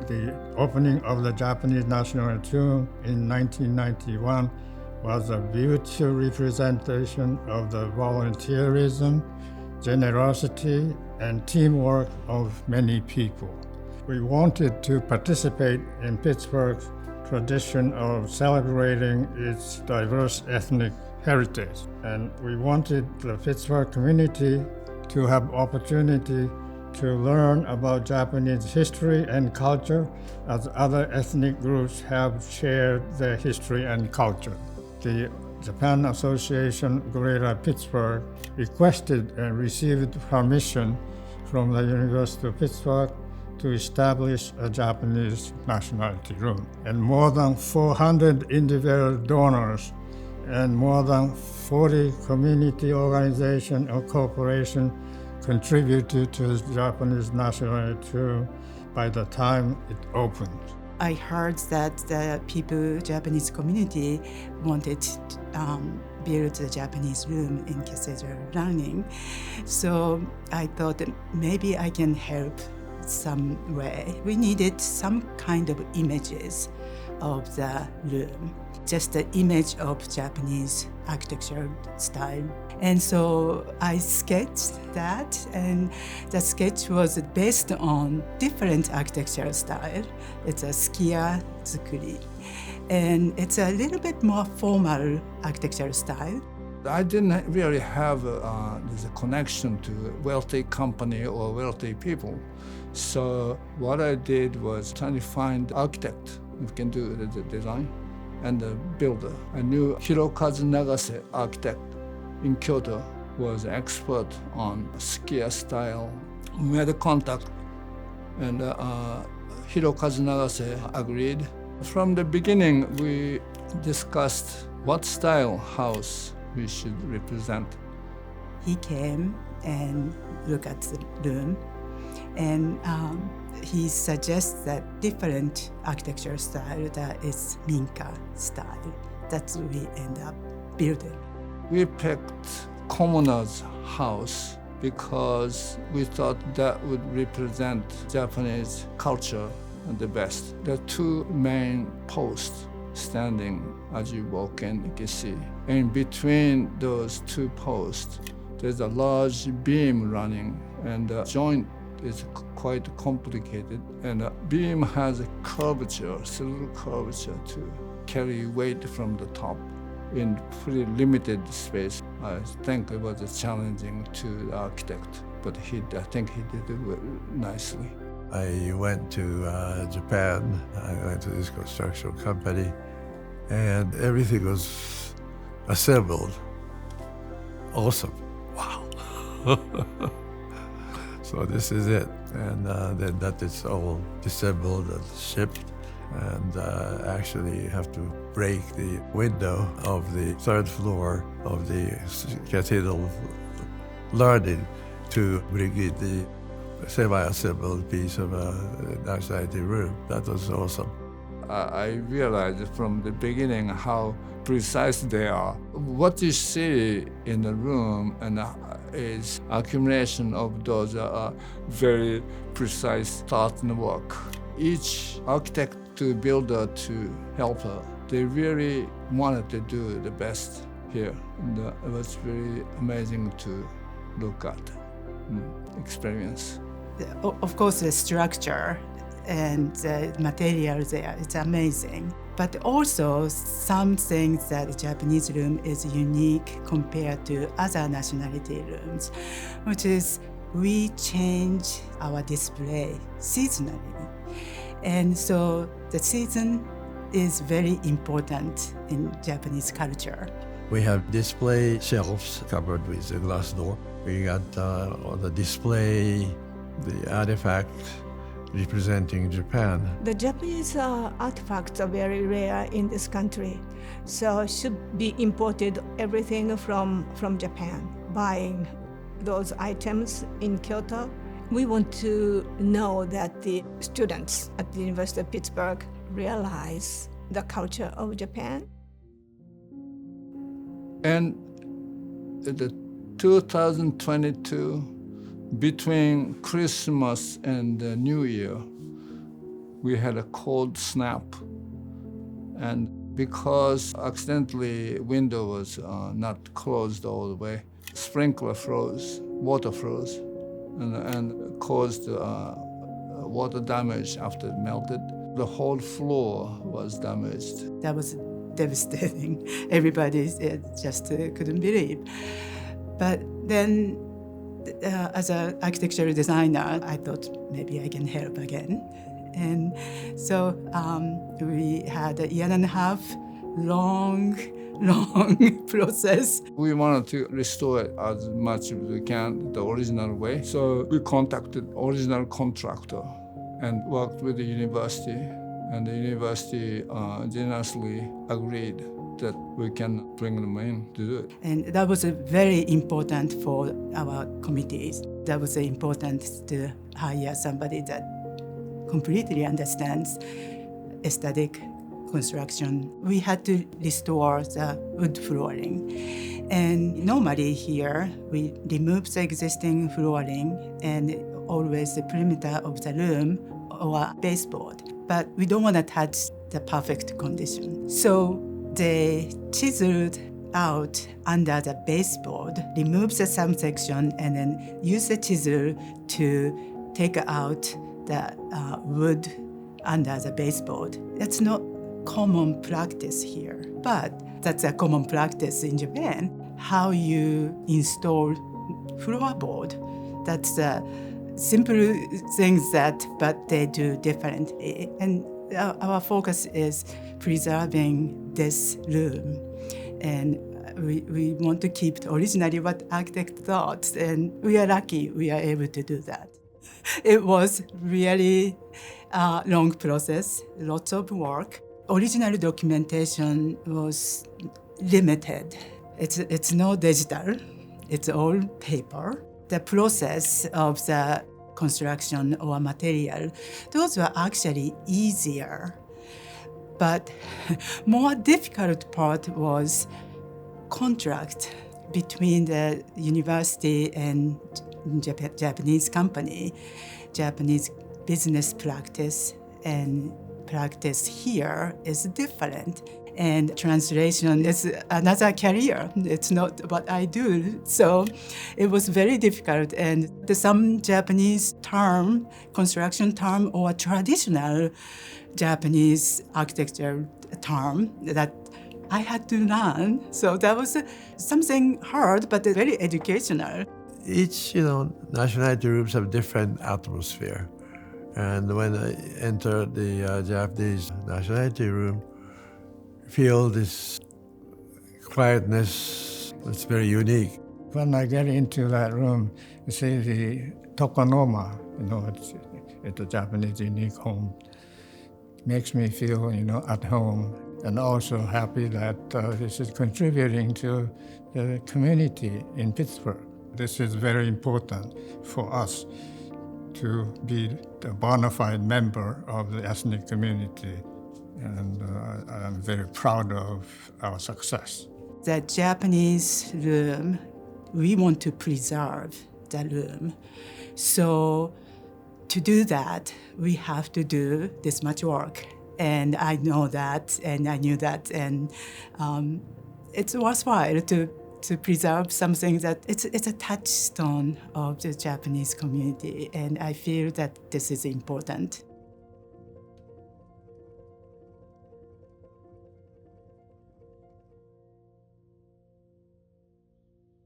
The opening of the Japanese Nationality in 1991 was a beautiful representation of the volunteerism, generosity, and teamwork of many people. We wanted to participate in Pittsburgh's tradition of celebrating its diverse ethnic heritage, and we wanted the Pittsburgh community to have opportunity to learn about Japanese history and culture as other ethnic groups have shared their history and culture. The Japan Association Greater Pittsburgh requested and received permission from the University of Pittsburgh to establish a Japanese nationality room. And more than 400 individual donors and more than 40 community organizations or corporations contributed to the Japanese nationality room by the time it opened. I heard that the Japanese community wanted to build the Japanese room in Cathedral Learning. So I thought that maybe I can help some way. We needed some kind of images of the room, just the image of Japanese architectural style. And so I sketched that, and the sketch was based on different architectural style. It's a skiya zukuri, and it's a little bit more formal architectural style. I didn't really have this connection to wealthy company or wealthy people. So what I did was trying to find architect who can do the design and the builder. I knew Hirokazu Nagase, architect in Kyoto, was expert on skiya style. We made a contact, and Hirokazu Nagase agreed. From the beginning, we discussed what style house we should represent. He came and looked at the room, and he suggests that different architectural style that is Minka style. That's what we end up building. We picked commoner's house because we thought that would represent Japanese culture the best. There are two main posts standing as you walk in, you can see. In between those two posts, there's a large beam running, and the joint is quite complicated. And the beam has a curvature, little curvature to carry weight from the top in pretty limited space. I think it was challenging to the architect, but I think he did it nicely. I went to Japan. I went to this construction company, and everything was assembled. Awesome. Wow. So this is it. And then that is all assembled and shipped. And actually you have to break the window of the third floor of the Cathedral Learning to bring in the semi-assembled piece of a nationality room. That was awesome. I realized from the beginning how precise they are. What you see in the room and is accumulation of those very precise thought and work. Each architect to builder to helper, they really wanted to do the best here. And it was very amazing to look at, experience. Of course, the structure and the material there, it's amazing. But also some things that the Japanese room is unique compared to other nationality rooms, which is we change our display seasonally. And so the season is very important in Japanese culture. We have display shelves covered with a glass door. We got on the display the artifact representing Japan. The Japanese artifacts are very rare in this country, so should be imported everything from Japan. Buying those items in Kyoto, we want to know that the students at the University of Pittsburgh realize the culture of Japan. And the 2022, between Christmas and New Year, We had a cold snap, and because accidentally window was not closed all the way, sprinkler froze, water froze, and caused water damage after it melted. The whole floor was damaged. That was devastating. Everybody just couldn't believe. But then, as an architectural designer, I thought maybe I can help again. And so we had a year and a half long process. We wanted to restore it as much as we can the original way. So we contacted original contractor and worked with the university. And the university generously agreed that we can bring them in to do it. And that was very important for our committees. That was important to hire somebody that completely understands aesthetic construction. We had to restore the wood flooring. And normally here, we remove the existing flooring and always the perimeter of the room or baseboard. But we don't want to touch the perfect condition. So they chiseled out under the baseboard, remove the subsection, and then use the chisel to take out the wood under the baseboard. That's not common practice here, but that's a common practice in Japan. How you install floorboard, that's the simple things but they do differently. And our focus is preserving this room. And we want to keep originally what architect thought, and we are lucky we are able to do that. It was really a long process, lots of work. Original documentation was limited. It's no digital, it's all paper. The process of the construction or material, those were actually easier. But more difficult part was contract between the university and Japanese company. Japanese business practice and practice here is different. And translation is another career. It's not what I do. So it was very difficult. And some Japanese term, construction term, or traditional Japanese architecture term that I had to learn. So that was something hard, but very educational. Each, nationality rooms have different atmosphere. And when I enter the Japanese nationality room, feel this quietness that's very unique. When I get into that room, you see the tokonoma, it's a Japanese unique home. Makes me feel, at home, and also happy that this is contributing to the community in Pittsburgh. This is very important for us to be a bona fide member of the ethnic community. And I'm very proud of our success. The Japanese room, we want to preserve the room. So to do that, we have to do this much work. And I know that, and I knew that, and it's worthwhile to preserve something that it's a touchstone of the Japanese community, and I feel that this is important.